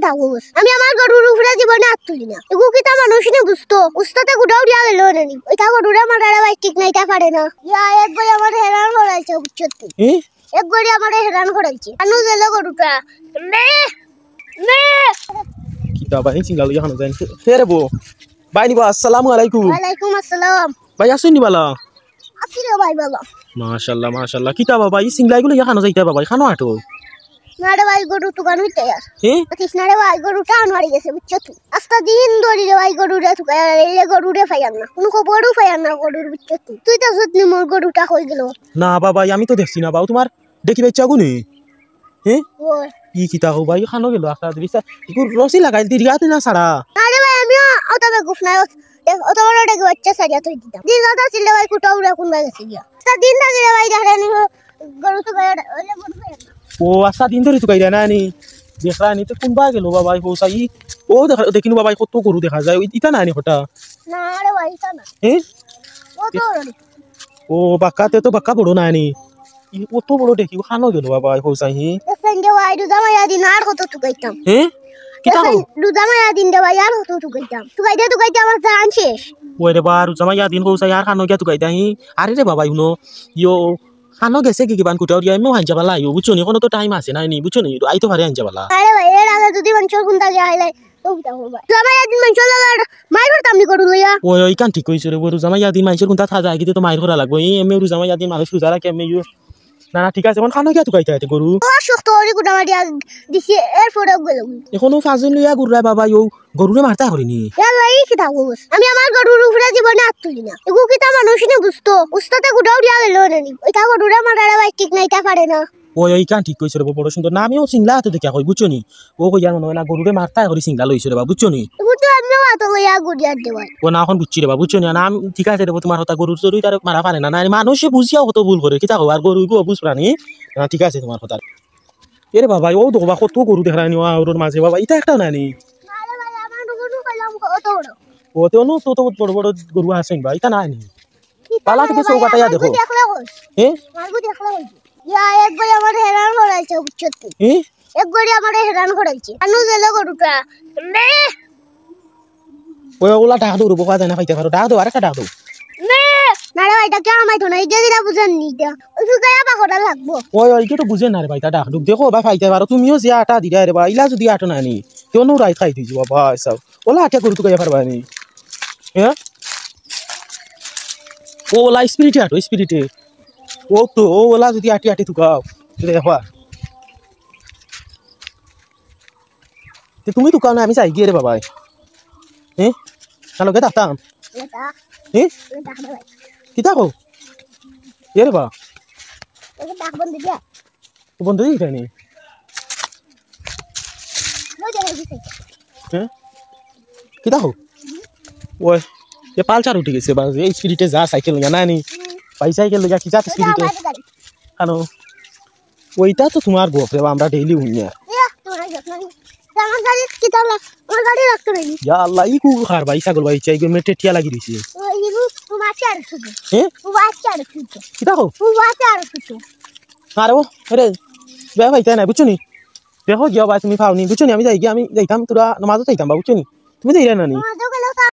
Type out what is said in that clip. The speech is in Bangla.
থাকুস আমি আমার গরুর উপরে জীবনে হাত তুলি না এগু কিতা মানুষ নে বুঝতো উস্তাতে গুড়াও দিয়া গেল নানি ওইটা গরুরে মারারে ভাই ঠিক নাই তা পারে না ইয়া এক গই আমার হেরান করাইছে বুঝছতি এক গড়ি আমার হেরান করাইছে আনু গেল গরুটা মে মে কিতা ভাই সিঙ্গাল ইয়া হানো জান ফেরে বো ভাই নিবা আসসালামু আলাইকুম ওয়ালাইকুম আসসালাম ভাই আসুন বালা আসিরে ভাই বাবা মাশাআল্লাহ মাশাআল্লাহ কিতা বাবা এই সিংলাই গুলো ইয়া হানো যাইতা বাবা খানো আটো নারে ভাই গরু তুকান হইতে আর নারে ভাই গরু টান মারি গেছে বুঝছতি আস্তা দিন ধরে রে ভাই গরুরে তুকায় এই গরুরে ফাইয়ান না কোন খবরও ফাইয়ান না গরুর বুঝছতি তুই তো যত্ন মোর গরুটা কই গেল না বাবা আমি তো দেখছি না বাবা তোমার দেখি বেচ্চা গুনি কি কিতা হো ভাই খানো গেল আস্তা দিছা ইকু রসি লাগাই দিরিয়াতে না সারা আরে ভাই আমি অতবে গুফনায় অত বড় ডেকে বাচ্চা সারিয়া তুই দিতাম দিন দাদা ছিল ভাই কুটা উড়া কোন ভাই গেছে গিয়া আস্তা দিন থাকে রে ভাই দেখানি গরু তো ভাই ওলে গরু ভাই ও আস্তা দিন ধরে তো কাইরা না নি দেখা নি তো কোন বা গেল বাবা ও সাই ও দেখিনো বাবা কত গরু দেখা যায় ইতা না নি হটা না রে ভাই ইতা না ও তো ও বাক্কাতে তো বাক্কা বড় না নি কত বড় দেখি খানো গেল বাবা ও সাই সঙ্গে ভাই দুদামায়া দিন আর কত তুকাইতাম কিতা হো দুদামায়া দিন দে ভাই আর কত তুকাইতাম তুকাইতে আমার জান শেষ ওই রে বা রুজামা ইয়া দিন হইছে আর খানো গিয়া তুকাইতা হি আরে রে বাবা ইউনো ইয়ো খানো গেছে কি কিবান কুটাও দিয়া মো হাঞ্জা বালা ইয়ো বুঝছো নি কোনো তো টাইম আছে না নি বুঝছো নি আই তো পারে হাঞ্জা বালা আরে ভাই এর আগে যদি মঞ্চর গুন্তা গিয়া হাইলাই তো কিতা হবা দুদামায়া দিন মঞ্চর লাগা মাইর করতাম নি করু লইয়া ওই কান ঠিক কইছো রে রুজামা ইয়া দিন মাইসের কোনটা থা যায় কি তো মাইর করা লাগবো এই এমে রুজামা ইয়া দিন মানুষ রুজা রাখে এমে ইয়ো না না ঠিক আছে কোন খানো গিয়া তুকাইতা এতে গরু ও শক্ত ওরে গুডামা দিয়া দিছি এর ফটো গেল এখনো ফাজিল লইয়া গুররা বাবা ইয়ো গরুরে মারতা করিনি ইয়ালা এই কিতা হস আমি আমার গরুর উপরে জীবনে হাত তুলি না এগু কিতা মানুষ নে বুঝতো উস্তাতে গুডাও দিয়া গেল নানি ওইটা গরুরে মারারে ভাই ঠিক নাই তা পারে না ওই কান ঠিক কইছো রে বড় সুন্দর না আমিও সিংলা হাতে দেখা কই বুঝছো নি ও কইয়ার মনে হয় না গরুরে মারতা করি সিংলা লইছো রে বাবা বুঝছো নি বুঝতো আমিও আত লইয়া গুডিয়ার দেওয়াই ও না এখন বুঝছি রে বাবা বুঝছো নি না ঠিক আছে রে তোমার হতা গরু চুরি তার মারা পারে না না মানুষে বুঝিয়াও কত ভুল করে কিতা আর গরু গো বুঝ প্রাণী না ঠিক আছে তোমার কথা এরে বাবা ও দেখবা কত গরু দেখানি ওর মাঝে বাবা এটা একটা নানি আরে ভাই আমার গরু কইলাম কত বড় ও তো নো তো বড় বড় গরু আছেন ভাই এটা নানি পালা থেকে চৌকাটা ইয়া দেখো মারগু দেখলা কই ইয়া এক গই আমার হেরান করাইছে বুঝছতি এক গড়ি আমার হেরান করাইছে আনু গেল গরুটা মে ওই ওলা ডাক দৌড় বকা যায় না পাইতে পারো ডাক দাও আরেকটা ডাক দাও মে নারে ভাই এটা কেমন মাইতো না এই যে দিরা বুঝেন নি এটা ওই গায়া পাখটা লাগবো ওই কি তো বুঝেন না রে ভাই তা ডাক দুক দেখো ভাই পাইতে পারো তুমিও যে আটা দিরা রে ভাই ইলা যদি আটো নানি কেউ নো রাই খাই দিজি বাবা সব ওলা আটা গরু তো গায়া পারবা নি ও ওলা স্পিরিটে আটো স্পিরিটে ও তো ও ওলা যদি আটি আটি তুকাও দেখো তুমি তুকাও না আমি চাই গিয়ে রে বাবা চলো গে তাতাম কিতা কো এ রে বা বন্ধু দিই নি কিতা কো ওই এ পালচার উঠে গেছে বা এই স্পিরিটে যা সাইকেল লইয়া না নি পাই সাইকেল লইয়া কি যা স্পিরিটে হানো ওইটা তো তোমার গোপ রে আমরা ডেইলি উনিয়া আমার গাড়ি কিতা লাগ আমার গাড়ি রাখতে নাই ইয়া আল্লাহ ই কু খার ভাই ছাগল ভাই চাই গো মেটে টিয়া লাগি দিছে ওই ইগু তোমার চার ফুটো চার ফুটো কিতা কো চার ফুটো আরে ও আরে বে ভাই তাই না বুঝছো নি দেখো গিয়া ভাই তুমি পাওনি বুঝছো নি আমি যাই গিয়া আমি যাইতাম তোরা নামাজও যাইতাম বা বুঝছো নি তুমি যাইরা না নি